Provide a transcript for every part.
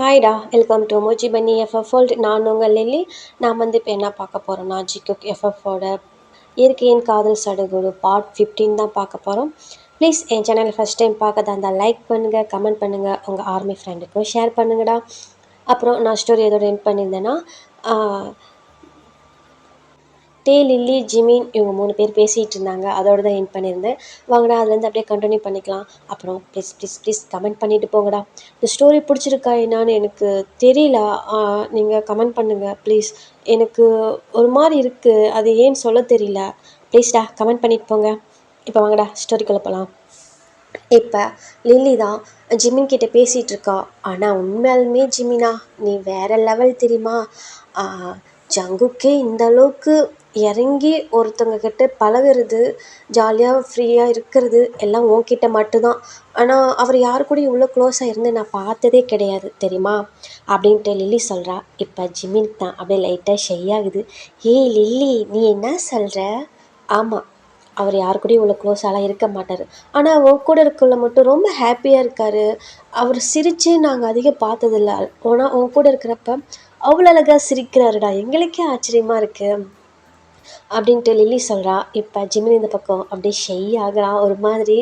ஹாய்டா, welcome to Moj பன்னி FF world. நான் உங்கள் லில்லி. நான் வந்து இப்போ என்ன பார்க்க போகிறோன்னா, ஜிகுக் எஃப்எஃப்போட இயற்கையின் காதல் சடுகுடு பார்ட் 15 தான் பார்க்க போகிறோம். ப்ளீஸ் என் சேனலை ஃபஸ்ட் டைம் பார்க்கறதா இருந்தால் லைக் பண்ணுங்கள், கமெண்ட் பண்ணுங்கள், உங்கள் ஆர்மி ஃப்ரெண்டுக்கும் ஷேர் பண்ணுங்கடா. அப்புறம் நான் ஸ்டோரி எதோட எண்ட் பண்ணியிருந்தேன்னா, லில்லி, ஜிமின் இவங்க 3 பேர் பேசிகிட்டு இருந்தாங்க. அதோட தான் எண்ட் பண்ணியிருந்தேன். வாங்கடா, அதுலேருந்து அப்படியே கண்டினியூ பண்ணிக்கலாம். அப்புறம் ப்ளீஸ் ப்ளீஸ் ப்ளீஸ் கமெண்ட் பண்ணிவிட்டு போங்கடா. இந்த ஸ்டோரி பிடிச்சிருக்கா என்னான்னு எனக்கு தெரியல. நீங்கள் கமெண்ட் பண்ணுங்கள் ப்ளீஸ். எனக்கு ஒரு மாதிரி இருக்குது, அது ஏன்னு சொல்ல தெரியல. ப்ளீஸ்டா கமெண்ட் பண்ணிட்டு போங்க. இப்போ வாங்கடா ஸ்டோரிக்குள்ளே போகலாம். இப்போ லில்லி தான் ஜிமின் கிட்ட பேசிகிட்டு இருக்கா. ஆனால் உண்மையாலுமே ஜிமினா, நீ வேற லெவல் தெரியுமா? ஜங்குக்கே இந்த அளவுக்கு இறங்கி ஒருத்தவங்க கிட்ட பழகுறது, ஜாலியாக ஃப்ரீயாக இருக்கிறது எல்லாம் உன்கிட்ட மட்டும்தான். ஆனால் அவர் யாரு கூட இவ்வளோ க்ளோஸாக இருந்து நான் பார்த்ததே கிடையாது தெரியுமா அப்படின்ட்டு லில்லி சொல்கிறா. இப்போ ஜிமின் தான் அப்படியே லைட்டாக ஷை ஆகுது. ஏய் லில்லி, நீ என்ன சொல்கிற? ஆமாம், அவர் யாரு கூடயும் இவ்வளோ க்ளோஸாலாம் இருக்க மாட்டார். ஆனால் உன் கூட இருக்கல மட்டும் ரொம்ப ஹாப்பியாக இருக்கார். அவர் சிரித்து நாங்கள் அதிகம் பார்த்ததில்ல. ஆனால் உன் கூட இருக்கிறப்ப அவ்வளோ அழகாக சிரிக்கிறாருடா, எங்களுக்கே ஆச்சரியமாக இருக்குது அப்படின்ட்டு லில்லி சொல்கிறா. இப்போ ஜிமின் இந்த பக்கம் அப்படியே ஷை ஆகிறான் ஒரு மாதிரி.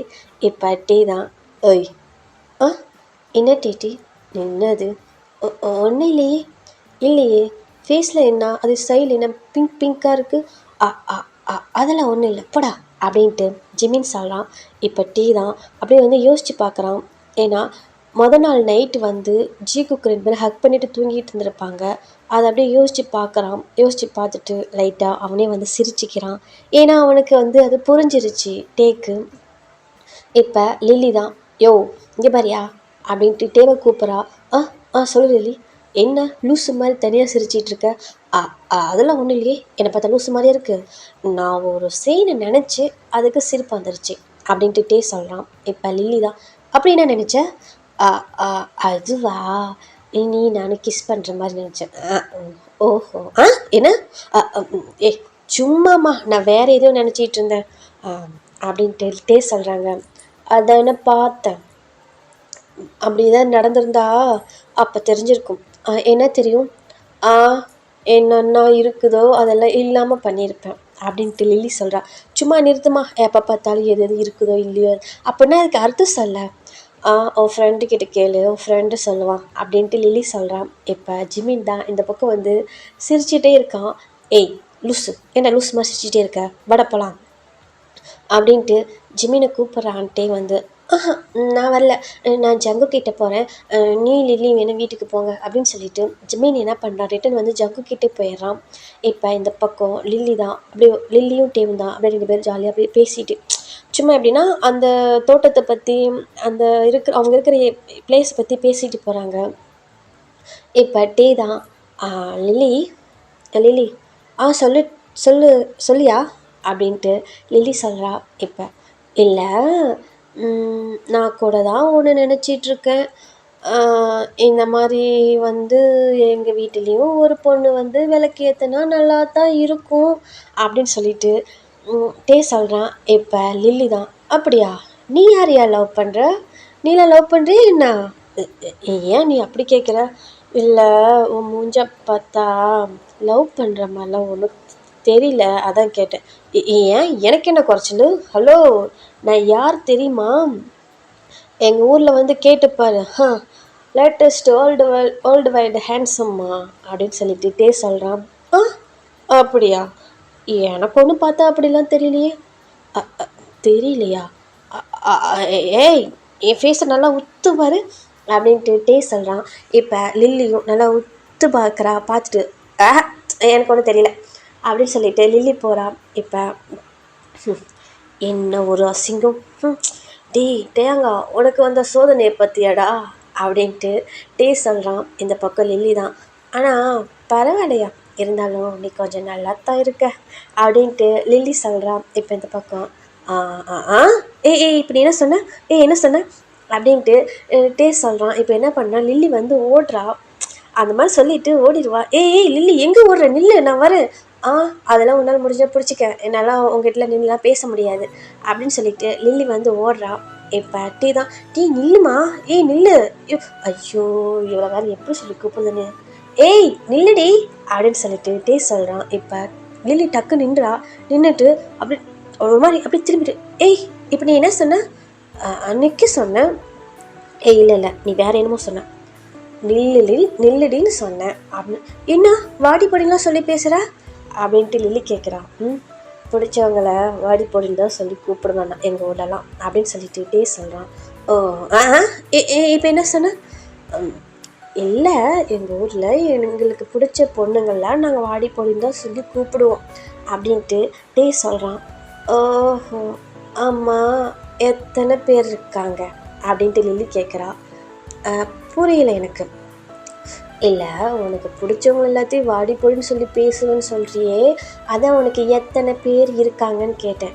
இப்போ டீ தான். ஓய், ஆ என்ன டீ என்னது? ஒன்றும் இல்லையே. இல்லையே, ஃபேஸில் என்ன அது ஸ்டைல் என்ன பிங்க் பிங்காக இருக்குது? அதெல்லாம் ஒன்றும் இல்லை போடா அப்படின்ட்டு ஜிமின் சொல்கிறான். இப்போ டீ தான் அப்படியே வந்து யோசித்து பார்க்குறான். ஏன்னா நாள் நைட்டு வந்து ஜிகுக்கு 2 பேரும் ஹக் பண்ணிவிட்டு தூங்கிட்டு இருந்திருப்பாங்க. அதை அப்படியே யோசித்து பார்க்குறான். யோசித்து பார்த்துட்டு லைட்டாக அவனே வந்து சிரிச்சிக்கிறான். ஏன்னா அவனுக்கு வந்து அது புரிஞ்சிருச்சு டேக்கு. இப்போ லில்லி தான். யோ இங்கே பாரியா அப்படின்ட்டு டேவை கூப்பிட்றா. சொல்லு லில்லி. என்ன லூஸு மாதிரி தனியாக சிரிச்சிட்ருக்க? அதெல்லாம் ஒன்றும் இல்லையே, என்னை பார்த்தா லூஸு மாதிரியே இருக்குது. நான் ஒரு சீனை நினச்சி அதுக்கு சிரிப்பு வந்துருச்சு அப்படின்ட்டு டே சொல்கிறான். இப்போ லில்லி தான். அப்படி என்ன நினச்ச? அதுவா, நீ நான் கிஸ் பண்ணுற மாதிரி நினச்சேன். ஓஹோ, என்ன? ஏ சும்மாம்மா, நான் வேறு எதுவும் நினச்சிட்டு இருந்தேன் அப்படின்ட்டு டே சொல்கிறாங்க. அதான பார்த்தேன். அப்படி ஏதாவது நடந்திருந்தா அப்போ தெரிஞ்சிருக்கும். என்ன தெரியும்? என்னென்ன இருக்குதோ அதெல்லாம் இல்லாமல் பண்ணியிருப்பேன் அப்படின்ட்டு லில்லி சொல்கிறா. சும்மா நிறுத்துமா, எப்போ பார்த்தாலும் எது எது இருக்குதோ இல்லையோ அப்படின்னா அதுக்கு அர்த்தம் சொல்ல. உன் ஃப்ரெண்டுக்கிட்ட கேளு, உன் ஃப்ரெண்டு சொல்லுவான் அப்படின்ட்டு லில்லி சொல்கிறான். இப்போ ஜிமின் தான் இந்த பக்கம் வந்து சிரிச்சிட்டே இருக்கான். ஏய் லூஸு, என்ன லூஸ் மாதிரி சிரிச்சிட்டே இருக்க, வட போகலாம் அப்படின்ட்டு ஜிமினை கூப்பிட்றான்ட்டே வந்து, நான் வரல, நான் ஜங்கு கிட்டே போகிறேன், நீ லில்லி வேணும் வீட்டுக்கு போங்க அப்படின்னு சொல்லிட்டு ஜிமின் என்ன பண்ணுறான், ரிட்டன் வந்து ஜங்கு கிட்டே போயிடுறான். இப்போ இந்த பக்கம் லில்லி தான் அப்படியே, லில்லியும் டேவும் தான் அப்படியே 2 பேரும் ஜாலியாக அப்படியே பேசிட்டு சும்மா எப்படின்னா அந்த தோட்டத்தை பற்றி, அந்த அவங்க இருக்கிற பிளேஸை பற்றி பேசிட்டு போகிறாங்க. இப்போ டே தான். லில்லி லில்லி சொல்லு சொல்லு சொல்லியா அப்படின்ட்டு லில்லி சொல்கிறா. இப்போ இல்லை, நான் கூட தான் ஒன்று நினச்சிட்ருக்கேன். இந்த மாதிரி வந்து எங்கள் வீட்டிலையும் ஒரு பொண்ணு வந்து விளக்கு ஏற்றினா நல்லா தான் இருக்கும் அப்படின்னு சொல்லிட்டு டே சொல்கிறான். இப்போ லில்லி தான். அப்படியா, நீ யாரையா லவ் பண்ணுற? நீலாம் லவ் பண்ணுறியா என்ன? ஏன் நீ அப்படி கேட்குற? இல்லை, உன் மூஞ்ச பார்த்தா லவ் பண்ணுற மாதிரிலாம் ஒன்றும் தெரியல, அதான் கேட்டேன். ஏன், எனக்கு என்ன குறைச்சல்? ஹலோ, நான் யார் தெரியுமா? எங்கள் ஊரில் வந்து கேட்டுப்பாரு. லேட்டஸ்ட் வேர்ல்டு வைல்டு ஹேண்ட்ஸம்மா அப்படின்னு சொல்லிட்டு டே சொல்கிறான். அப்படியா, எனக்கு ஒன்றும் பார்த்தா அப்படிலாம் தெரியலையே. தெரியலையா? ஏய், என் ஃபேஸை நல்லா உத்து பாரு அப்படின்ட்டு டே சொல்கிறான். இப்போ லில்லியும் நல்லா உத்து பார்க்குறா. பார்த்துட்டு எனக்கு ஒன்றும் தெரியல அப்படின்னு சொல்லிட்டு லில்லி போகிறா. இப்போ என்ன ஒரு அசிங்கம். டேங்க, உனக்கு வந்த சோதனையை பற்றியாடா அப்படின்ட்டு டே சொல்கிறான். இந்த பக்கம் லில்லி தான். ஆனால் பரவாயில்லையா, இருந்தாலும் நீ கொஞ்சம் நல்லா தான் இருக்க அப்படின்ட்டு லில்லி சொல்கிறான். இப்போ இந்த பக்கம் இப்படி என்ன சொன்ன, என்ன சொன்ன அப்படின்ட்டு டே சொல்கிறான். இப்போ என்ன பண்ணா, லில்லி வந்து ஓடுறா. அந்த மாதிரி சொல்லிவிட்டு ஓடிடுவா. ஏய் லில்லி, எங்கே ஓடுற, நில்லு, நான் வரேன். அதெல்லாம் உன்னால் முடிஞ்சால் பிடிச்சிக்க, என்னால் உங்ககிட்ட நின்றுலாம் பேச முடியாது அப்படின்னு சொல்லிட்டு லில்லி வந்து ஓடுறா. இப்போ டீ தான். டீ நில்லுமா, ஏய் நில்லு. ஐயோ இவ்வளோ வேறு எப்படி சொல்லி கூப்பிடுதுன்னு. ஏய் நில்லுடி அப்படின்னு சொல்லிட்டு டீ சொல்கிறான். இப்போ லில்லி டக்கு நின்றா. நின்றுட்டு அப்படி ஒரு மாதிரி அப்படி திரும்பிட்டு, ஏய் இப்போ நீ என்ன சொன்ன? அன்னைக்கு சொன்னேன். ஏய் இல்லை நீ வேற என்னமோ சொன்ன. நில்லுடின்னு சொன்னேன் அப்படின்னு. என்ன வாடி பொடிலாம் சொல்லி பேசுகிற அப்படின்ட்டு லில்லி கேட்குறான். பிடிச்சவங்கள வாடி பொடின்னு தான் சொல்லி கூப்பிடுவேன் எங்கள் ஊர்லலாம் அப்படின்னு சொல்லிட்டு சொல்கிறான். ஓ இப்போ என்ன சொன்ன? இல்லை எங்கள் ஊரில் எங்களுக்கு பிடிச்ச பொண்ணுங்கள்லாம் நாங்கள் வாடி பொடின்னு தான் சொல்லி கூப்பிடுவோம் அப்படின்ட்டு சொல்கிறான். ஓஹோ ஆமாம், எத்தனை பேர் இருக்காங்க அப்படின்ட்டு லில்லி கேட்குறா. புரியல எனக்கு. இல்லை உனக்கு பிடிச்சவங்க எல்லாத்தையும் வாடி பொடின்னு சொல்லி பேசுவேன்னு சொல்கிறியே, அதான் உனக்கு எத்தனை பேர் இருக்காங்கன்னு கேட்டேன்.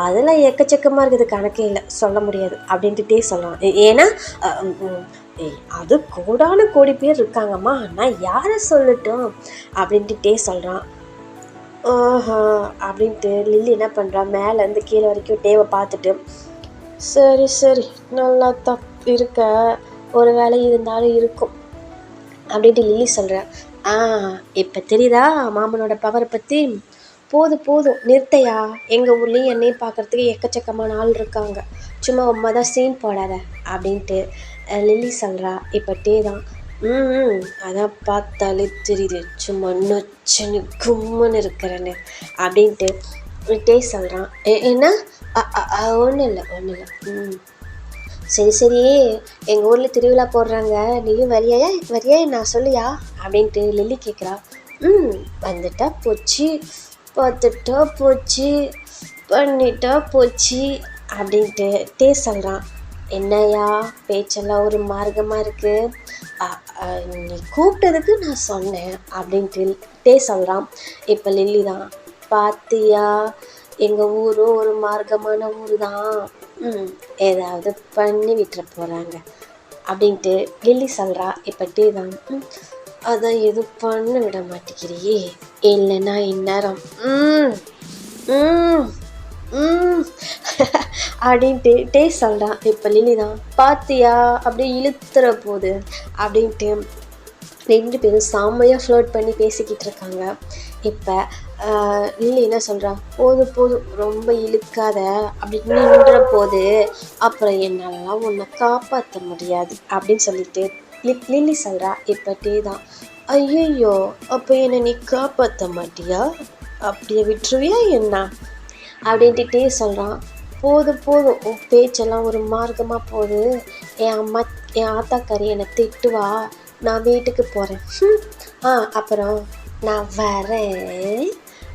அதெல்லாம் எக்கச்சக்கமாக இருக்குது, கணக்கே இல்லை, சொல்ல முடியாது அப்படின்ட்டுட்டே சொல்லலாம். ஏன்னா அது கோடான பேர் இருக்காங்கம்மா, நான் யாரை சொல்லட்டும் அப்படின்ட்டுட்டே சொல்கிறான். ஓஹோ அப்படின்ட்டு லில்லி என்ன பண்ணுறா, மேலேருந்து கீழே வரைக்கும் டேவை பார்த்துட்டு, சரி நல்லா தான் இருக்க, ஒரு வேலை இருந்தாலும் இருக்கும் அப்படின்ட்டு லில்லி சொல்கிறேன். இப்போ தெரியுதா மாமனோட பவரை பற்றி? போதும் நிறுத்தையா, எங்கள் ஊர்லேயும் என்னையும் பார்க்குறதுக்கு எக்கச்சக்கமான ஆள் இருக்காங்க, சும்மா உண்மை தான் சீன் போடாத அப்படின்ட்டு லில்லி சொல்கிறா. இப்போ டே தான். அதான் பார்த்தாலே தெரியுது, சும்மா நொச்சன்னு கும்முன்னு இருக்கிறேன்னு அப்படின்ட்டு டே சொல்கிறான். என்ன? ஒன்றும் இல்லை. சரி எங்கள் ஊரில் திருவிழா போடுறாங்க, நீயும் வரியா நான் சொல்லியா அப்படின்ட்டு லில்லி கேட்குறா. வந்துட்டா போச்சு, பார்த்துட்டா போச்சு, பண்ணிட்டா போச்சு அப்படின்ட்டு டே சொல்கிறான். என்னையா பேச்செல்லாம் ஒரு மார்க்கமாக இருக்குது, நீ கூப்பிட்டதுக்கு நான் சொன்னேன் அப்படின்ட்டு டே சொல்கிறான். இப்போ லில்லி தான், பார்த்தியா எங்கள் ஊரும் ஒரு மார்க்கமான ஊர் தான், ஏதாவது பண்ணி விட்டுற போகிறாங்க அப்படின்ட்டு லில்லி சொல்கிறா. இப்போ டே தான், அதான் எதுவும் பண்ண விட மாட்டேங்கிறியே, இல்லைன்னா இந்நேரம் அப்படின்ட்டு டே சொல்கிறான். இப்போ லில்லி தான், பார்த்தியா அப்படியே இழுத்துற போகுது அப்படின்ட்டு 2 பேரும் செம்மையாக ஃப்ளோட் பண்ணி பேசிக்கிட்டு இருக்காங்க. இப்போ லில்லி என்ன சொல்கிறா, போதும் ரொம்ப இழுக்காத அப்படின்னு நின்ற போது அப்புறம் என்னாலலாம் உன்னை காப்பாற்ற முடியாது அப்படின்னு சொல்லிட்டு லில்லி சொல்கிறா. இப்போ டே தான், ஐயோ அப்போ என்னை நீ காப்பாற்ற மாட்டியா, அப்படியே விட்டுருவியா என்ன அப்படின்ட்டு டே சொல்கிறான். போதும் உன் பேச்செல்லாம் ஒரு மார்க்கமாக போகுது, என் ஆத்தாக்காரி என்னை திட்டுவா, நான் வீட்டுக்கு போகிறேன், அப்புறம் நான் வரேன்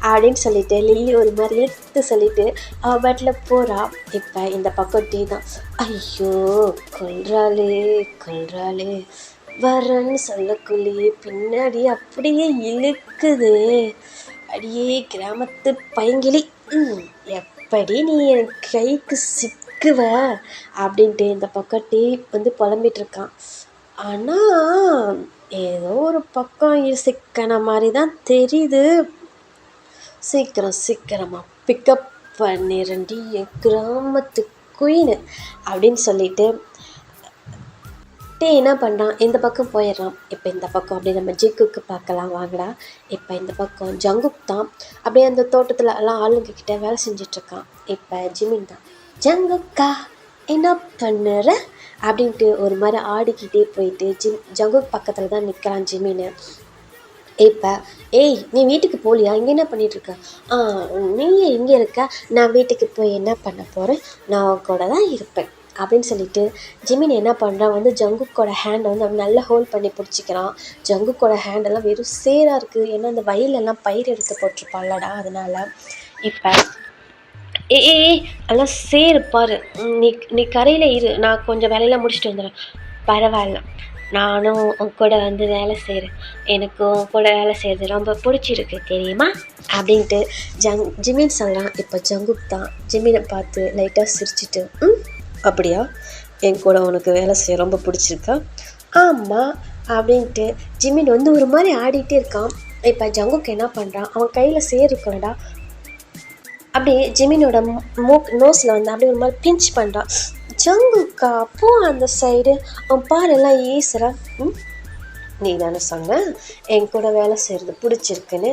அப்படின்னு சொல்லிட்டு லில்லி ஒரு மாதிரி எடுத்து சொல்லிட்டு அவள் பாட்டில் போகிறா. இப்போ இந்த பக்கம் டீ தான், ஐயோ கொல்றாளே வரேன்னு சொல்லக்குள்ளேயே பின்னாடி அப்படியே இழுக்குது, அடியே கிராமத்து பைங்கிளி, எப்படி நீ என் கைக்கு சிக்குவ அப்படின்ட்டு இந்த பக்கம் டீ புலம்பிகிட்ருக்கான். ஆனால் ஏதோ ஒரு பக்கம் சிக்கன மாதிரி தான் தெரியுது, சீக்கிரமாக பிக்கப் பண்ணிரண்டி என் கிராமத்து குயின்னு அப்படின்னு சொல்லிட்டு டே என்ன பண்ணுறான், இந்த பக்கம் போயிடுறான். இப்போ இந்த பக்கம் அப்படியே நம்ம ஜிக்குக்கு பார்க்கலாம் வாங்கடா. இப்போ இந்த பக்கம் ஜங்குக் தான் அப்படியே அந்த தோட்டத்தில் எல்லாம் ஆளுங்கக்கிட்ட வேலை செஞ்சிட்ருக்கான். இப்போ ஜிமின் தான், ஜங்குக்கா என்ன பண்ணுற அப்படின்ட்டு ஒரு மாதிரி ஆடிக்கிட்டே போயிட்டு ஜங்குக் பக்கத்தில் தான் நிற்கிறான் ஜிமின்னு. இப்போ ஏய் நீ வீட்டுக்கு போகலையா, இங்கே என்ன பண்ணிகிட்ருக்க? நீ இங்கே இருக்க, நான் வீட்டுக்கு போய் என்ன பண்ண போகிறேன், நான் கூட தான் இருப்பேன் அப்படின்னு சொல்லிட்டு ஜிமின் என்ன பண்ணுறான், ஜங்குக்கோட ஹேண்டை அவன் நல்லா ஹோல்ட் பண்ணி பிடிச்சிக்கிறான். ஜங்குக்கோட ஹேண்டெல்லாம் வெறும் சேராக இருக்குது, ஏன்னா அந்த வயலெல்லாம் பயிர் எடுத்து போட்டிருப்பான்லடா அதனால். இப்போ எல்லாம் சேரு பாரு, நீ கரையில் இரு, நான் கொஞ்சம் வேலையெல்லாம் முடிச்சுட்டு வந்துடுறேன். பரவாயில்ல, நானும் உன் கூட வேலை செய்கிறேன், எனக்கு உன் கூட வேலை செய்கிறது ரொம்ப பிடிச்சிருக்கு தெரியுமா அப்படின்ட்டு ஜிமின் சொல்கிறான். இப்போ ஜங்குக் தான் ஜிமினை பார்த்து லைட்டாக சிரிச்சிட்டு, அப்படியா, என் கூட உனக்கு வேலை செய்ய ரொம்ப பிடிச்சிருக்கா? ஆமாம் அப்படின்ட்டு ஜிமின் ஒரு மாதிரி ஆடிட்டே இருக்கான். இப்போ ஜங்குக் என்ன பண்ணுறான், அவன் கையில் சேர் இருக்கணும்டா, அப்படியே ஜிமினோட நோஸில் அப்படியே ஒரு மாதிரி பிஞ்ச் பண்ணுறான். ஜங்குக்கா போ அந்த சைடு, அவன் பாரெல்லாம் ஈசுறா. ம் நீ தானே சொன்ன என் கூட வேலை செய்கிறது பிடிச்சிருக்குன்னு,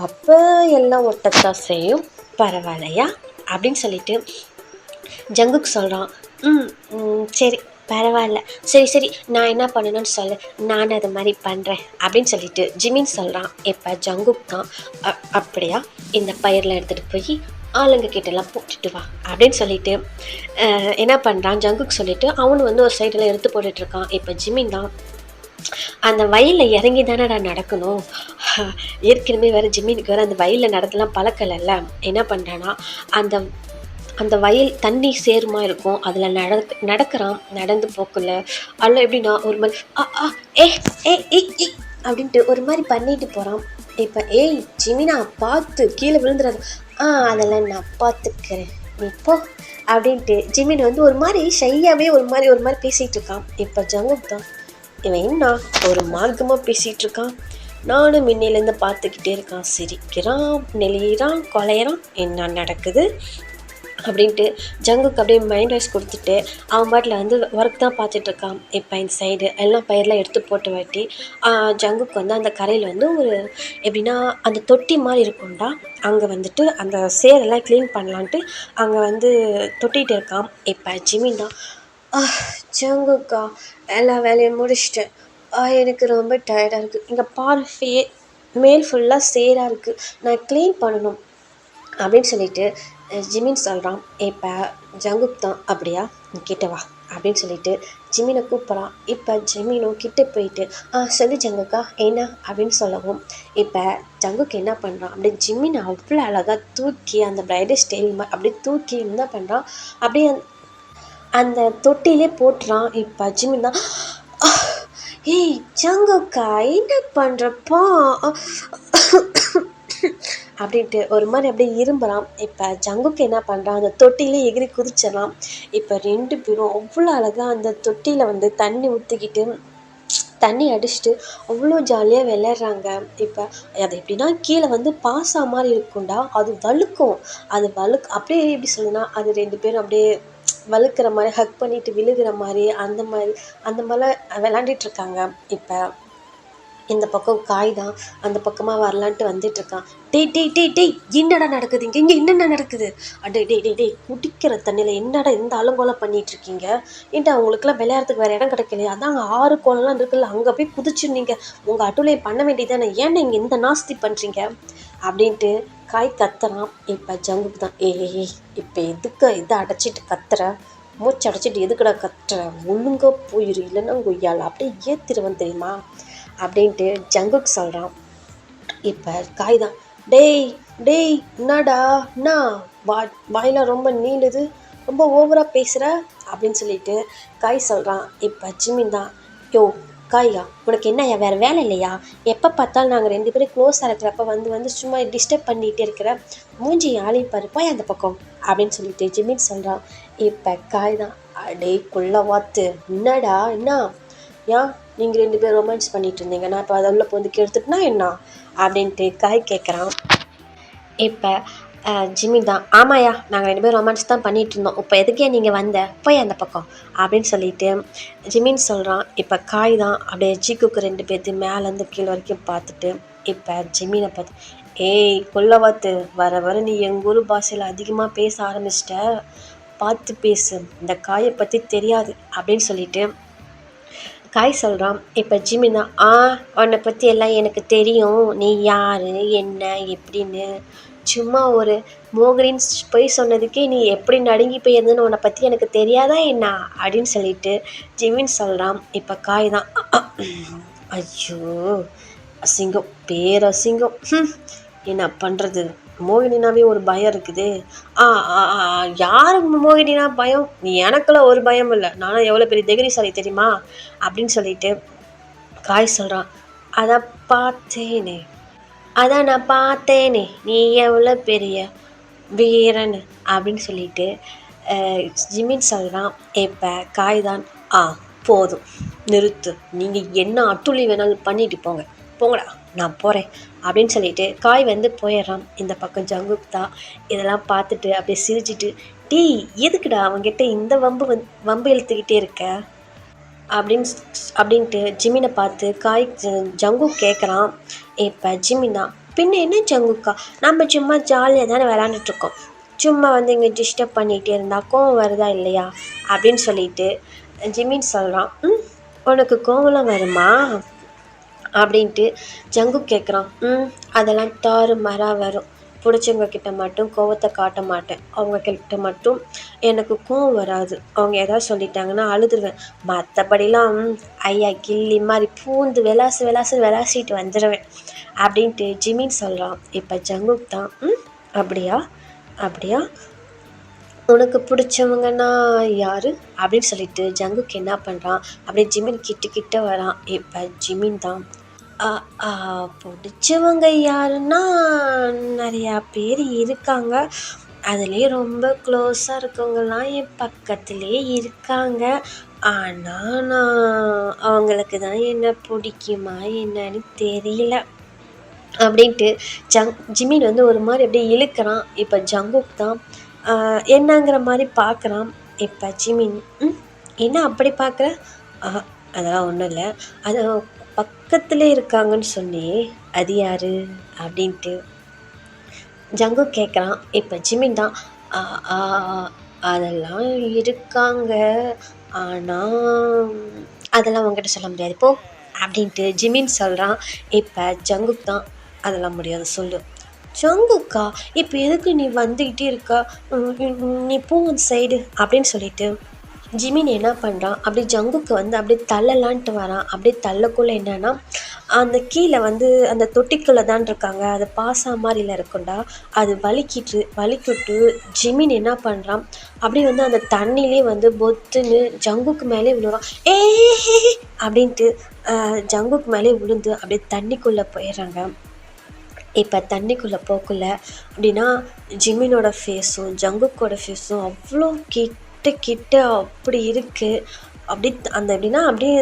அப்போ எல்லாம் ஒட்டத்தான் செய்யும், பரவாயில்லையா அப்படின்னு சொல்லிட்டு ஜங்குக்கு சொல்கிறான். சரி பரவாயில்ல, சரி சரி நான் என்ன பண்ணணும்னு சொல்லு, நான் அது மாதிரி பண்ணுறேன் அப்படின்னு சொல்லிட்டு ஜிமின் சொல்கிறான். இப்போ ஜங்குக் தான் அப்படியா, இந்த பயிரெலாம் எடுத்துகிட்டு போய் ஆளுங்க கிட்டலாம் போட்டுட்டு வா அப்படின்னு சொல்லிட்டு என்ன பண்ணுறான் ஜங்குக்கு சொல்லிவிட்டு அவனு வந்து ஒரு சைடெல்லாம் எடுத்து போட்டுட்ருக்கான். இப்போ ஜிமின் தான் அந்த வயலில் இறங்கி தானடா நடக்கணும். ஏற்கனவே வேறு ஜிம்மினுக்கு வேறு அந்த வயலில் நடந்தெல்லாம் பழக்கலைல்ல. என்ன பண்ணுறான்னா அந்த அந்த வயல் தண்ணி சேருமா இருக்கும், அதில் நடக்கிறான். நடந்து போக்குள்ள அதில் எப்படின்னா ஒரு மாதிரி ஏ ஏ ஏ அப்படின்ட்டு ஒரு மாதிரி பண்ணிட்டு போகிறான். இப்போ ஏய் ஜிமினா பார்த்து கீழே விழுந்துடாது. அதெல்லாம் நான் பார்த்துக்கிறேன் நீ போ அப்படின்ட்டு ஜிமின் வந்து ஒரு மாதிரி ஷையாகவே ஒரு மாதிரி பேசிகிட்டு இருக்கான். இப்போ ஜங்குக் தான் இவன் என்ன ஒரு மார்க்கமாக பேசிகிட்டு இருக்கான், நானும் முன்னிலேருந்து பார்த்துக்கிட்டே இருக்கான், சிரிக்கிறான், நெளிகிறான், கொலையிறான், என்ன நடக்குது அப்படின்ட்டு ஜங்குக்கு அப்படியே மைண்ட் வாய்ஸ் கொடுத்துட்டு அவன் பாட்டில் வந்து ஒர்க் தான் பார்த்துட்ருக்கான். இப்போ இந்த சைடு எல்லாம் பயிரெலாம் எடுத்து போட்டு வாட்டி ஜங்குக்கு வந்து அந்த கரையில் வந்து ஒரு எப்படின்னா அந்த தொட்டி மாதிரி இருக்கும்டா, அங்கே வந்துட்டு அந்த சேரெல்லாம் க்ளீன் பண்ணலான்ட்டு அங்கே வந்து தொட்டிகிட்டு இருக்கான். இப்போ ஜிமின் தான் ஜங்குக்கா எல்லா வேலையும் முடிச்சிட்டேன், எனக்கு ரொம்ப டயர்டாக இருக்குது, இங்கே பாரு மேல் ஃபுல்லாக சேராக இருக்குது, நான் க்ளீன் பண்ணணும் அப்படின்னு சொல்லிட்டு ஜிமின் சொல்கிறான். இப்போ ஜங்குக் தான் அப்படியா நீ கிட்ட வா அப்படின்னு சொல்லிட்டு ஜிமினை கூப்பிட்றான். இப்போ ஜிமினும் கிட்டே போயிட்டு சொல்லு ஜங்குக்கா என்ன அப்படின்னு சொல்லவும் இப்போ ஜங்குக்கு என்ன பண்ணுறான் அப்படியே ஜிமினை அவ்வளோ அழகாக தூக்கி அந்த பிரைடல் ஸ்டைல் அப்படியே தூக்கி என்ன பண்ணுறான் அப்படியே அந்த தொட்டிலே போட்டுறான். இப்போ ஜிமின் தான் ஏய் ஜங்குக்கா என்ன பண்ணுறப்பா அப்படின்ட்டு ஒரு மாதிரி அப்படியே இரும்புறான். இப்போ ஜங்குக்கு என்ன பண்ணுறான், அந்த தொட்டிலே எகிரி குதிச்சிடறான். இப்போ 2 பேரும் அவ்வளோ அழகாக அந்த தொட்டியில் வந்து தண்ணி ஊற்றிக்கிட்டு தண்ணி அடிச்சுட்டு அவ்வளோ ஜாலியாக விளையாடுறாங்க. இப்போ அது எப்படின்னா கீழே வந்து பாசா மாதிரி இருக்கும்டா, அது வழுக்கும், அது அப்படியே எப்படி சொல்லுன்னா அது 2 பேரும் அப்படியே வழுக்கிற மாதிரி ஹக் பண்ணிட்டு விழுகிற மாதிரி அந்த மாதிரிலாம் விளாண்டுட்ருக்காங்க. இப்போ இந்த பக்கம் காய் தான் அந்த பக்கமாக வரலான்ட்டு வந்துட்டுருக்கான். டேய் என்னடா நடக்குது இங்கே என்னென்ன நடக்குது, டேய் குடிக்கிற தண்ணியில் என்னடா இந்த அலங்கோலம் பண்ணிகிட்ருக்கீங்க, ஏன்டா அவங்களுக்குலாம் விளையாடுறதுக்கு வேறு இடம் கிடைக்கலையா, அதான் அங்கே 6 கோலம்லாம் இருக்குல்ல, அங்கே போய் குதிச்சுருந்தீங்க, உங்கள் அட்டுலையை பண்ண வேண்டியதானே, ஏன்னா இங்கே இந்த நாஸ்தி பண்ணுறீங்க அப்படின்ட்டு காய் கத்துறான். இப்போ ஜங்குக்கு தான் ஏய் இப்போ எதுக்கு இதை அடைச்சிட்டு கத்துற, மூச்சு அடைச்சிட்டு எதுக்குடா கத்துற, ஒழுங்காக போயிரு இல்லைன்னா கொய்யால் அப்படியே ஏற்றிடுவேன் தெரியுமா அப்படின்ட்டு ஜங்குக்கு சொல்கிறான். இப்போ காய் தான் டேய் என்னடா என்ன வாயில் ரொம்ப நீளுது, ரொம்ப ஓவராக பேசுகிற அப்படின்னு சொல்லிட்டு காய் சொல்கிறான். இப்போ ஜிமின் தான் காய்யா உனக்கு என்னையா வேறு வேலை இல்லையா, எப்போ பார்த்தாலும் நாங்கள் 2 பேரும் க்ளோஸாக இருக்கிறப்ப வந்து சும்மா டிஸ்டர்ப் பண்ணிகிட்டே இருக்கிற, மூஞ்சி ஆளிப்பாரு போய் அந்த பக்கம் அப்படின்னு சொல்லிட்டு ஜிமின் சொல்கிறான். இப்போ காய் தான் கொள்ள வாத்து என்னடா என்ன ஏன் நீங்கள் 2 பேரும் ரொமான்ஸ் பண்ணிகிட்டு இருந்தீங்க, நான் இப்போ அதை உள்ள வந்து கெடுத்துட்டுனா என்ன அப்படின்ட்டு காய் கேட்குறான். இப்போ ஜிமின் தான் ஆமாயா நாங்கள் 2 பேரும் ரொமான்ஸ் தான் பண்ணிகிட்டு இருந்தோம், இப்போ எதுக்கே நீங்கள் வந்த போய் அந்த பக்கம் அப்படின்னு சொல்லிட்டு ஜிமின் சொல்கிறான். இப்போ காய் தான் அப்படியே ஜிக்குக்கு 2 பேர்த்தையும் மேலேருந்து கீழே வரைக்கும் பார்த்துட்டு இப்போ ஜிமினை பார்த்து கொல்லவாத்து வர நீ எங்கள் ஊர் பாஷையில் அதிகமாக பேச ஆரம்பிச்சிட்ட, பார்த்து பேசு, இந்த காயை பற்றி தெரியாது அப்படின்னு சொல்லிட்டு காய் சொல்கிறான். இப்போ ஜிமின் தான் உன்னை பற்றி எல்லாம் எனக்கு தெரியும், நீ யார் என்ன எப்படின்னு, சும்மா ஒரு மோகனின் போய் சொன்னதுக்கே நீ எப்படி நடுங்கி போயிருந்தேன்னு உன்னை பற்றி எனக்கு தெரியாதா என்ன அப்படின்னு சொல்லிட்டு ஜிமின் சொல்கிறான். இப்போ காய் தான் ஐயோ அசிங்கம் பேரசிங்கம், என்ன பண்ணுறது, மோகினினாவே ஒரு பயம் இருக்குது. யார் மோகினினா பயம், எனக்குலாம் ஒரு பயம் இல்லை, நானும் எவ்வளோ பெரிய தைரியசாலி தெரியுமா அப்படின்னு சொல்லிட்டு காய் சொல்கிறான். அதான் நான் பார்த்தேனே நீ எவ்வளோ பெரிய வீரன் அப்படின்னு சொல்லிட்டு ஜிமின் சொல்கிறான். இப்போ காய் தான் போதும் நிறுத்து, நீங்கள் என்ன அட்டுழி வேணாலும் பண்ணிட்டு போங்கடா நான் போகிறேன் அப்படின்னு சொல்லிட்டு காய் வந்து போயிடுறான். இந்த பக்கம் ஜங்குக் தான் இதெல்லாம் பார்த்துட்டு அப்படியே சிரிச்சிட்டு, டேய் எதுக்குடா அவன்கிட்ட இந்த வம்பு இழுத்துக்கிட்டே இருக்க அப்படின்ட்டு ஜிமினை பார்த்து ஜங்குக் கேட்குறான். இப்போ ஜிமின் தான், பின்ன என்ன ஜங்குக்கா, நம்ம சும்மா ஜாலியாக தானே விளாண்டுட்ருக்கோம், சும்மா வந்து இங்கே டிஸ்டர்ப் பண்ணிகிட்டே இருந்தா கோவம் வருதா இல்லையா அப்படின்னு சொல்லிட்டு ஜிமின் சொல்கிறான். உனக்கு கோவம்லாம் வருமா அப்படின்ட்டு ஜங்குக் கேட்குறான். அதெல்லாம் தாறுமாறாக வரும். பிடிச்சவங்க கிட்ட மட்டும் கோவத்தை காட்ட மாட்டேன், அவங்க கிட்ட மட்டும் எனக்கு கோவம் வராது. அவங்க ஏதாவது சொல்லிட்டாங்கன்னா அழுதுருவேன். மற்றபடிலாம் ஐயா கில்லி மாதிரி பூந்து விளாசிட்டு வந்துடுவேன் அப்படின்ட்டு ஜிமின் சொல்கிறான். இப்போ ஜங்குக் தான், அப்படியா அப்படியா, உனக்கு பிடிச்சவங்கன்னா யார் அப்படின்னு சொல்லிட்டு ஜங்குக்கு என்ன பண்ணுறான், அப்படியே ஜிமின் கிட்ட வரான். இப்போ ஜிமின் தான், பிடிச்சவங்க யாருன்னா நிறையா பேர் இருக்காங்க, அதுலேயே ரொம்ப க்ளோஸாக இருக்கவங்கலாம் என் பக்கத்துலேயே இருக்காங்க. ஆனால் நான் அவங்களுக்கு தான் என்ன பிடிக்குமா என்னன்னு தெரியல அப்படின்ட்டு ஜிமின் வந்து ஒரு மாதிரி அப்படியே இழுக்கிறான். இப்போ ஜங்குக் தான் என்னங்கிற மாதிரி பார்க்குறான். இப்போ ஜிமின், என்ன அப்படி பார்க்குற, அதெல்லாம் ஒன்றும் இல்லை, அது பக்கத்தில் இருக்காங்கன்னு சொன்னே, அது யார் அப்படின்ட்டு ஜங்குக் கேட்குறான். இப்போ ஜிமின் தான், அதெல்லாம் இருக்காங்க, ஆனால் அதெல்லாம் உங்ககிட்ட சொல்ல முடியாது போ அப்படின்ட்டு ஜிமின் சொல்கிறான். இப்போ ஜங்குக் தான், அதெல்லாம் முடியாது சொல்லு. ஜங்குக்கா, இப்போ எதுக்கு நீ வந்துக்கிட்டே இருக்கா, நீ போ அந்த சைடு அப்படின்னு சொல்லிட்டு ஜிமின் என்ன பண்ணுறான், அப்படியே ஜங்குக்கு வந்து அப்படியே தள்ளலான்ட்டு வரான். அப்படியே தள்ளக்குள்ளே என்னன்னா, அந்த கீழே வந்து அந்த தொட்டிக்குள்ளே தான் இருக்காங்க, அது பாசா மாதிரில இருக்கும்டா, அது வலிக்கிட்டு ஜிமின் என்ன பண்ணுறான், அப்படியே வந்து அந்த தண்ணியிலே வந்து பொத்துன்னு ஜங்குக்கு மேலே விழுறான். அப்படின்ட்டு ஜங்குக்கு மேலே விழுந்து அப்படியே தண்ணிக்குள்ளே போயிடுறாங்க. இப்போ தண்ணிக்குள்ளே போக்குள்ள அப்படின்னா ஜிமினோட ஃபேஸும் ஜங்குக்கோட ஃபேஸும் அவ்வளோ கிட்ட அப்படி இருக்குது. அப்படி அந்த எப்படின்னா அப்படியே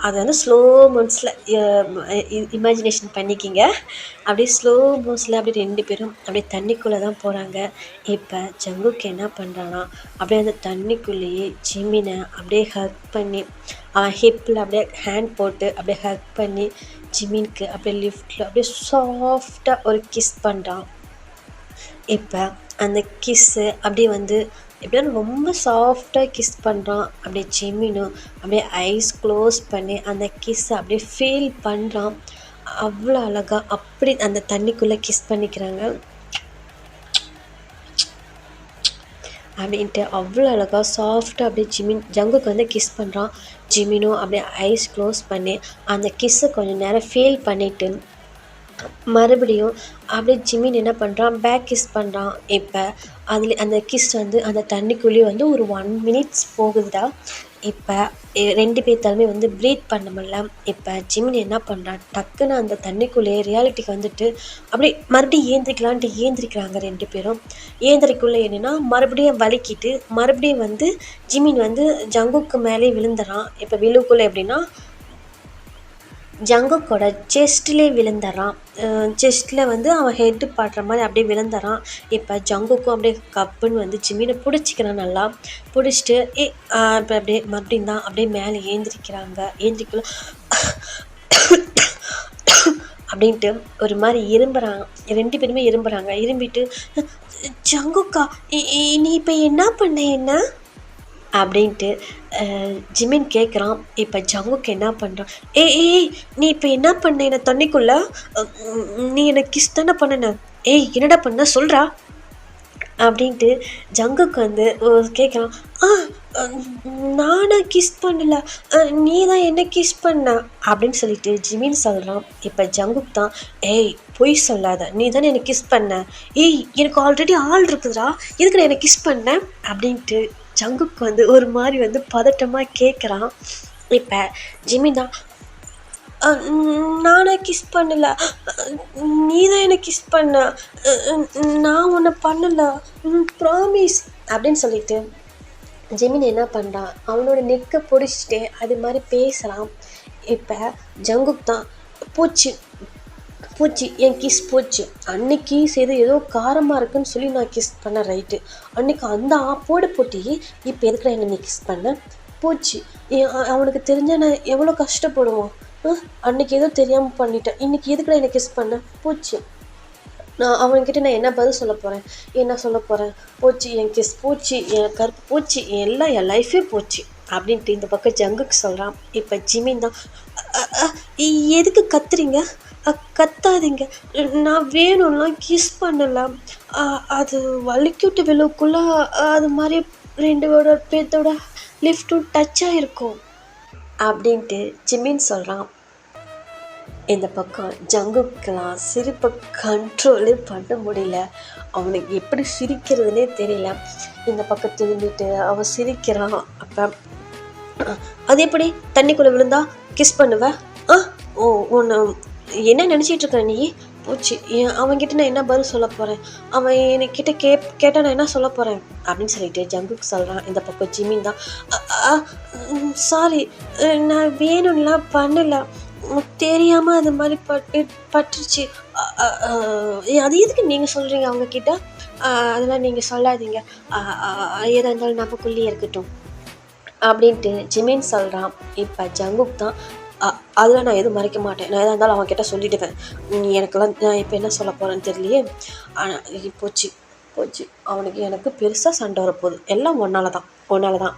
அதை வந்து ஸ்லோ மோஷனில் இமேஜினேஷன் பண்ணிக்கிங்க. அப்படியே ஸ்லோ மோஷனில் அப்படியே 2 பேரும் அப்படியே தண்ணிக்குள்ளே தான் போகிறாங்க. இப்போ ஜங்குக்கு என்ன பண்ணுறான்னா, அப்படியே அந்த தண்ணிக்குள்ளேயே ஜிமினை அப்படியே ஹக் பண்ணி அவன் ஹிப்பில் அப்படியே ஹேண்ட் போட்டு அப்படியே ஹக் பண்ணி ஜிமினுக்கு அப்படியே லிஃப்டில் அப்படியே சாஃப்டாக ஒரு கிஸ் பண்ணுறான். இப்போ அந்த கிஸ்ஸு அப்படியே வந்து எப்படின்னா ரொம்ப சாஃப்டாக கிஸ் பண்ணுறான். அப்படியே ஜிமினும் அப்படியே ஐஸ் க்ளோஸ் பண்ணி அந்த கிஸ்ஸை அப்படியே ஃபீல் பண்ணுறான். அவ்வளோ அழகாக அப்படி அந்த தண்ணிக்குள்ளே கிஸ் பண்ணிக்கிறாங்க. அப்படின்ட்டு அவ்வளோ அழகாக சாஃப்டாக அப்படியே ஜங்குக்கு வந்து கிஸ் பண்ணுறான். ஜிமினும் அப்படியே ஐஸ் க்ளோஸ் பண்ணி அந்த கிஸ்ஸை கொஞ்சம் நேரம் ஃபீல் பண்ணிவிட்டு மறுபடியும் அப்படியே ஜிமின் என்ன பண்ணுறான், பேக் கிஸ் பண்ணுறான். இப்போ அந்த கிஸ் வந்து அந்த தண்ணிக்குள்ளேயே வந்து ஒரு 1 minutes போகுதுடா. இப்போ 2 பேர்த்தாலுமே வந்து ப்ரீத் பண்ண முடியல. இப்போ ஜிமின் என்ன பண்ணுறான், டக்குன்னு அந்த தண்ணிக்குள்ளேயே ரியாலிட்டிக்கு வந்துட்டு அப்படியே மறுபடியும் ஏந்திரிக்கிறாங்க 2 பேரும். ஏந்திரிக்குள்ளே என்னென்னா மறுபடியும் வலிக்கிட்டு மறுபடியும் வந்து ஜிமின் வந்து ஜங்குக்கு மேலே விழுந்துறான். இப்போ விழுக்குள்ளே எப்படின்னா ஜங்குக்கோட செஸ்ட்லேயே விழுந்துறான். செஸ்ட்டில் வந்து அவன் ஹெட்டு பாடுற மாதிரி அப்படியே விழுந்துறான். இப்போ ஜங்குக்கும் அப்படியே கப்புன்னு வந்து ஜிமினை பிடிச்சிக்கிறான். நல்லா பிடிச்சிட்டு இப்போ அப்படியே மறுபடியும் தான் அப்படியே மேலே ஏந்திரிக்கல அப்படின்ட்டு ஒரு மாதிரி இரும்புறாங்க. 2 பேருமே இரும்பிட்டு, ஜங்குக்கா நீ இப்போ என்ன பண்ண என்ன அப்படின்ட்டு ஜிமின் கேட்குறான். இப்போ ஜங்குக்கு என்ன பண்ணுறான், ஏய் நீ இப்போ என்ன பண்ண என்ன தண்ணிக்குள்ளே, நீ எனக்கு கிஸ் தானே பண்ணன, என்னடா பண்ண சொல்கிறா அப்படின்ட்டு ஜங்குக்கு வந்து கேட்குறான். நானாக கிஸ் பண்ணல, நீ தான் என்ன கிஸ் பண்ண அப்படின்னு சொல்லிட்டு ஜிமின் சொல்கிறான். இப்போ ஜங்குக் தான், பொய் சொல்லாத, நீ தானே எனக்கு கிஸ் பண்ண, எனக்கு ஆல்ரெடி ஆள் இருக்குதுடா, எதுக்கு நான் எனக்கு கிஸ் பண்ணேன் அப்படின்ட்டு ஜங்குக்கு வந்து ஒரு மாதிரி வந்து பதட்டமாக கேட்குறான். இப்போ ஜிமின் தான், நானே கிஸ் பண்ணல, நீ தான் எனக்கு கிஸ் பண்ண, நான் உன்னை பண்ணல, ப்ராமிஸ் அப்படின்னு சொல்லிட்டு ஜிமின் என்ன பண்ணுறான், அவனோட நெக்கை பிடிச்சிட்டு அது மாதிரி பேசுகிறான். இப்போ ஜங்குக் தான், போச்சு, என் கிஸ் போச்சு. அன்னைக்கு செய்து ஏதோ காரமாக இருக்குன்னு சொல்லி நான் கிஸ் பண்ணேன், ரைட்டு. அன்னைக்கு அந்த ஆப்போடு போட்டி இப்போ எதுக்குடா என்ன நீ கிஸ் பண்ண? போச்சு. அவனுக்கு தெரிஞ்சால் நான் எவ்வளோ கஷ்டப்படுவான். அன்னைக்கு ஏதோ தெரியாமல் பண்ணிட்டேன், இன்னைக்கு எதுக்குடா என்ன கிஸ் பண்ண? போச்சு. நான் அவன்கிட்ட நான் என்ன பதில் சொல்ல போகிறேன்? என்ன சொல்ல போகிறேன்? போச்சு, என் கிஸ் போச்சு, என் கருப்பு போச்சு, எல்லாம் என் லைஃபே போச்சு அப்படின்ட்டு இந்த பக்கம் ஜங்குக்கு சொல்கிறான். இப்போ ஜிமின் தான், எதுக்கு கத்துறீங்க? கத்தாதீங்க, நான் வேணும்லாம் கிஸ் பண்ணலாம், அது வலிக்கிட்டு விழுக்குள்ள அது மாதிரி ரெண்டோட பேர்த்தோட லிஃப்ட்டும் டச் ஆகிருக்கும் அப்படின்ட்டு ஜிமின் சொல்கிறான். இந்த பக்கம் ஜங்குக்கெலாம் சிரிப்பை கண்ட்ரோலே பண்ண முடியல. அவனுக்கு எப்படி சிரிக்கிறதுனே தெரியல. இந்த பக்கம் திரும்பிட்டு அவன் சிரிக்கிறான். அப்போ அது எப்படி தண்ணிக்குள்ளே விழுந்தா கிஸ் பண்ணுவேன்? ஓ, உன்னை என்ன நினச்சிட்டு இருக்க நீ? போச்சு, அவன்கிட்ட நான் என்ன பதில் சொல்ல போகிறேன்? அவன் என்கிட்ட கேட்டால் நான் என்ன சொல்ல போகிறேன் அப்படின்னு சொல்லிட்டு ஜங்குக்கு சொல்கிறான். இந்த பக்கம் ஜிமின் தான், சாரி, நான் வேணும்லாம் பண்ணலை, தெரியாமல் அது மாதிரி பட்டுருச்சு. அது எதுக்கு நீங்கள் சொல்கிறீங்க அவங்கக்கிட்ட? அதெல்லாம் நீங்கள் சொல்லாதீங்க, எதாக இருந்தாலும் நமக்குள்ளேயே இருக்கட்டும் அப்படின்ட்டு ஜிமின் சொல்கிறான். இப்போ ஜங்குக் தான், அதெல்லாம் நான் எதுவும் மறைக்க மாட்டேன், நான் எதாக இருந்தாலும் அவன்கிட்ட சொல்லிவிடுவேன், எனக்கெல்லாம் நான் இப்போ என்ன சொல்ல போகிறேன்னு தெரியலையே. ஆனால் போச்சு போச்சு, அவனுக்கு எனக்கு பெருசாக சண்டை வரப்போகுது, எல்லாம் ஒன்றால் தான்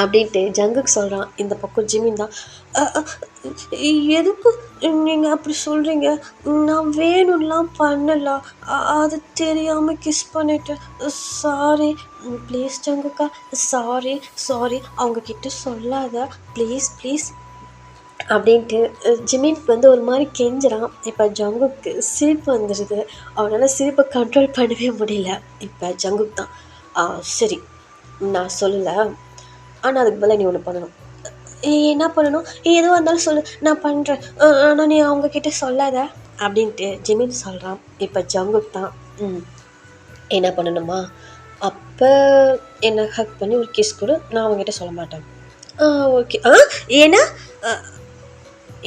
அப்படின்ட்டு ஜங்குக்கு சொல்கிறான். இந்த பக்கம் ஜிமின் தான், எதுக்கு நீங்கள் அப்படி சொல்கிறீங்க? நான் வேணும்லாம் பண்ணலாம், அது தெரியாமல் கிஸ் பண்ணிட்டேன், சாரி ப்ளீஸ் ஜங்குக்கா, சாரி அவங்கக்கிட்ட சொல்லாத ப்ளீஸ் அப்படின்ட்டு ஜிமினுக்கு ஒரு மாதிரி கெஞ்சுறான். இப்போ ஜங்குக்கு சிரிப்பு வந்துடுது, அவனால் சிரிப்பை கண்ட்ரோல் பண்ணவே முடியல. இப்போ ஜங்குக் தான், சரி நான் சொல்லலை, ஆனால் அதுக்கு பதிலாக நீ ஒன்று பண்ணணும். என்ன பண்ணணும்? எதுவாக இருந்தாலும் சொல்லு, நான் பண்ணுறேன், ஆனால் நீ அவங்கக்கிட்ட சொல்லாத அப்படின்ட்டு ஜிமின் சொல்கிறான். இப்போ ஜங்குக் தான், என்ன பண்ணணுமா? அப்போ என்னை ஹக் பண்ணி ஒரு கிஸ் கொடு, நான் அவங்ககிட்ட சொல்ல மாட்டேன். ஓகே. ஏன்னா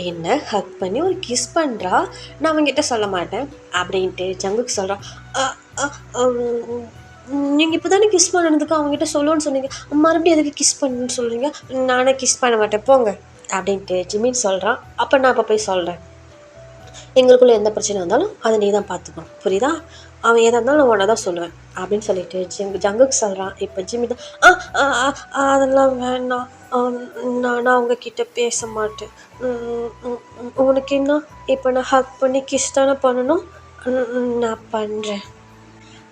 என்ன ஹக் பண்ணி ஒரு கிஸ் பண்ணுறா, நான் அவங்ககிட்ட சொல்ல மாட்டேன் அப்படின்ட்டு ஜங்குக் சொல்கிறான். நீங்கள் இப்போ தானே கிஸ் பண்ணதுக்கு அவங்ககிட்ட சொல்லுன்னு சொன்னீங்க, மறுபடியும் எதுக்கு கிஸ் பண்ணுன்னு சொல்கிறீங்க? நானே கிஸ் பண்ண மாட்டேன், போங்க அப்படின்ட்டு ஜிமின் சொல்கிறான். அப்போ நான் அப்போ போய் சொல்கிறேன், எங்களுக்குள்ளே எந்த பிரச்சனை இருந்தாலும் அதை நீ தான் பார்த்துக்கணும், புரியுதா? அவன் எதாக இருந்தாலும் நான் உன்னை தான் சொல்லுவேன் அப்படின்னு சொல்லிட்டு ஜங்குக்கு சொல்கிறான். இப்போ ஜிமி தான், அதெல்லாம் வேணாம், நான் அவங்கக்கிட்ட பேச மாட்டேன், உனக்கு என்ன இப்போ நான் ஹக் பண்ணி கிஸ் தானே பண்ணணும், நான் பண்ணுறேன்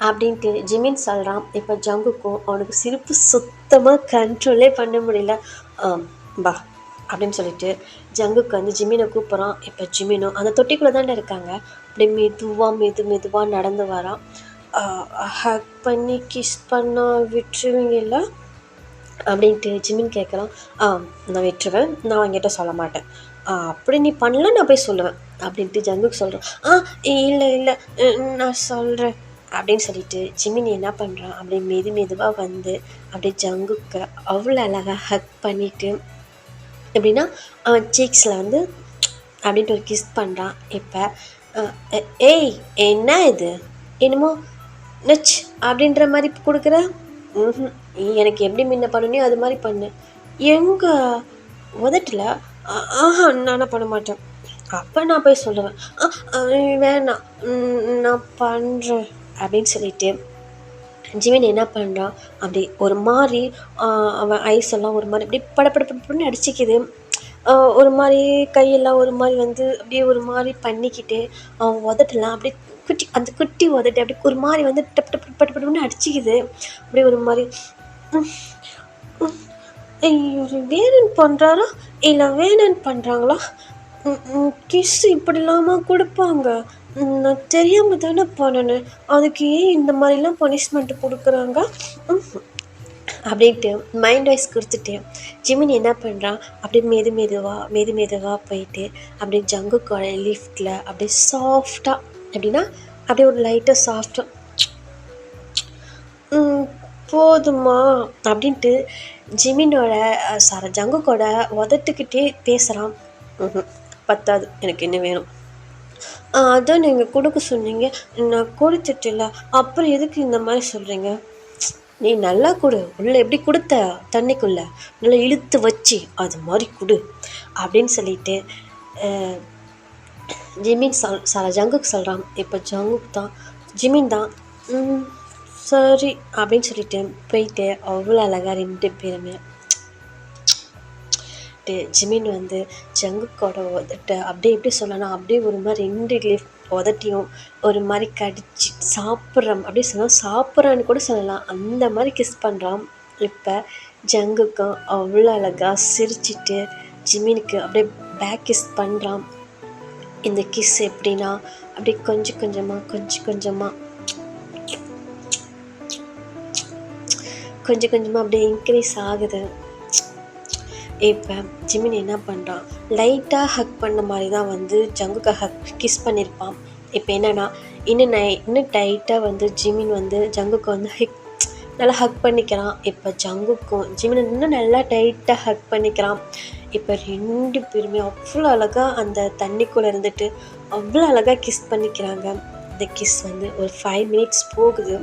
அப்படின்ட்டு ஜிமின் சொல்கிறான். இப்போ ஜங்குக்கும் அவனுக்கு சிரிப்பு சுத்தமாக கண்ட்ரோலே பண்ண முடியல. பா அப்படின்னு சொல்லிட்டு ஜங்குக்கு ஜிமினை கூப்பிட்றான். இப்போ ஜிமினும் அந்த தொட்டிக்குள்ளே தானே இருக்காங்க, அப்படியே மெதுவாக நடந்து வரான். ஹக் பண்ணி கிஸ் பண்ண விட்டுருவீங்கல்ல அப்படின்ட்டு ஜிமின் கேட்குறான். நான் விட்டுருவேன், நான் அவங்ககிட்ட சொல்ல மாட்டேன், அப்படி நீ பண்ணல நான் போய் சொல்லுவேன் அப்படின்ட்டு ஜங்குக்கு சொல்கிறான். இல்லை நான் சொல்கிறேன் அப்படின்னு சொல்லிட்டு ஜிமின் என்ன பண்ணுறான், அப்படியே மெதுவாக அப்படியே ஜங்குக்கு அவ்வளோ அழகாக ஹக் பண்ணிவிட்டு எப்படின்னா அவன் சீக்ஸில் அப்படின்ட்டு ஒரு கிஸ் பண்ணுறான். இப்போ ஏய் என்ன இது, என்னமோ நச் அப்படின்ற மாதிரி கொடுக்குற, எனக்கு எப்படி முன்ன பண்ணணும் அது மாதிரி பண்ணு, எங்கே உதட்டில்? நானே பண்ண மாட்டேன், அப்போ நான் போய் சொல்லுவேன், வேணாம் நான் பண்ணுறேன் அப்படின்னு சொல்லிட்டு ஜிமின் என்ன பண்ணுறான், அப்படி ஒரு மாதிரி அவன் ஐஸ் எல்லாம் ஒரு மாதிரி அப்படியே படப்படப்படன்னு அடிச்சிக்குது, ஒரு மாதிரி கையெல்லாம் ஒரு மாதிரி அப்படியே ஒரு மாதிரி பண்ணிக்கிட்டு அவன் உதட்டலாம் அப்படியே குட்டி உதட்டு அப்படி ஒரு மாதிரி டப் டப் பட்டு அடிச்சிக்குது, அப்படியே ஒரு மாதிரி வேணுன்னு பண்ணுறாரா இல்லை வேணுன்னு பண்ணுறாங்களா? கிஸ் இப்படி இல்லாமல் கொடுப்பாங்க, நான் தெரியாமல் தானே பண்ணேன், அதுக்கு ஏன் இந்த மாதிரிலாம் பனிஷ்மெண்ட்டு கொடுக்குறாங்க அப்படின்ட்டு மைண்ட் வாய்ஸ் கொடுத்துட்டு ஜிமின் என்ன பண்ணுறான், அப்படியே மெதுவாக போயிட்டு அப்படியே ஜங்குக்கோட லிஃப்டில் அப்படியே சாஃப்டாக, எப்படின்னா அப்படியே ஒரு லைட்டாக சாஃப்டாக போதுமா அப்படின்ட்டு ஜிமினோட ஜங்குக்கோட உதட்டுக்கிட்டே பேசுகிறான். பத்தாது, எனக்கு என்ன வேணும், அதான் நீங்கள் கொடுக்க சொன்னீங்க. நான் கொடுத்துட்டேன்ல. அப்புறம் எதுக்கு இந்த மாதிரி சொல்கிறீங்க? நீ நல்லா கொடு. உள்ள எப்படி கொடுத்த தண்ணிக்குள்ள நல்லா இழுத்து வச்சு அது மாதிரி கொடு அப்படின்னு சொல்லிட்டு ஜிமின் ஜங்குக்கு சொல்கிறான். இப்போ ஜங்குக்கு தான் ஜிமின் தான் "ம், சரி" அப்படின்னு சொல்லிட்டு போயிட்டு அவ்வளோ அழகாக 2 பேருமே ஜிமின் வந்து ஜங்குக்கோட உதட்ட அப்படியே எப்படி சொல்லலாம், அப்படியே ஒரு மாதிரி 2 லிஃப்ட் உதட்டியும் ஒரு மாதிரி கடிச்சு சாப்பிட்றான். அப்படியே சொல்லலாம், சாப்பிட்றான்னு கூட சொல்லலாம். அந்த மாதிரி கிஸ் பண்ணுறான். இப்போ ஜங்குக்கும் அவ்வளோ அழகாக சிரிச்சிட்டு ஜிமினுக்கு அப்படியே பேக் கிஸ் பண்ணுறான். இந்த கிஸ் எப்படின்னா அப்படியே கொஞ்சம் கொஞ்சமாக கொஞ்சம் கொஞ்சமாக கொஞ்சம் கொஞ்சமாக அப்படியே இன்க்ரீஸ் ஆகுது. இப்போ ஜிமின் என்ன பண்ணுறான், லைட்டாக ஹக் பண்ண மாதிரி தான் வந்து ஜங்குக்கு கிஸ் பண்ணியிருப்பான். இப்போ என்னென்னா இன்னும் டைட்டாக வந்து ஜிமின் வந்து ஜங்குக்கு வந்து நல்லா ஹக் பண்ணிக்கிறான். இப்போ ஜங்குக்கும் ஜிமின் இன்னும் நல்லா டைட்டாக ஹக் பண்ணிக்கிறான். இப்போ 2 பேருமே அவ்வளோ அழகாக அந்த தண்ணிக்குள்ளே இருந்துட்டு அவ்வளோ அழகாக கிஸ் பண்ணிக்கிறாங்க. இந்த கிஸ் வந்து ஒரு 5 மினிட்ஸ் போகுது.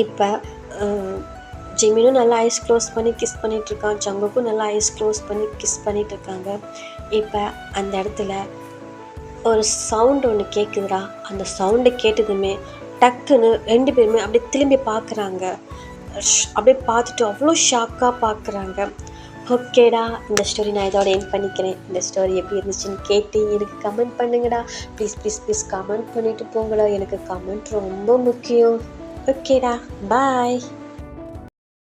இப்போ ஜிமினும் நல்லா ஐஸ் க்ளோஸ் பண்ணி கிஸ் பண்ணிகிட்ருக்கான். ஜங்குக்கும் நல்லா ஐஸ் க்ளோஸ் பண்ணி கிஸ் பண்ணிகிட்ருக்காங்க. இப்போ அந்த இடத்துல ஒரு சவுண்டு ஒன்று கேட்குதுடா. அந்த சவுண்டை கேட்டதுமே டக்குன்னு 2 பேருமே அப்படியே திரும்பி பார்க்குறாங்க. அப்படியே பார்த்துட்டு அவ்வளோ ஷாக்காக பார்க்குறாங்க. ஓகேடா, இந்த ஸ்டோரி நான் இதோட எண்ட் பண்ணிக்கிறேன். இந்த ஸ்டோரி எப்படி இருந்துச்சுன்னு கேட்டு எனக்கு கமெண்ட் பண்ணுங்கடா. ப்ளீஸ் ப்ளீஸ் ப்ளீஸ் கமெண்ட் பண்ணிவிட்டு போங்கடா. எனக்கு கமெண்ட் ரொம்ப முக்கியம். ஓகேடா, பாய்.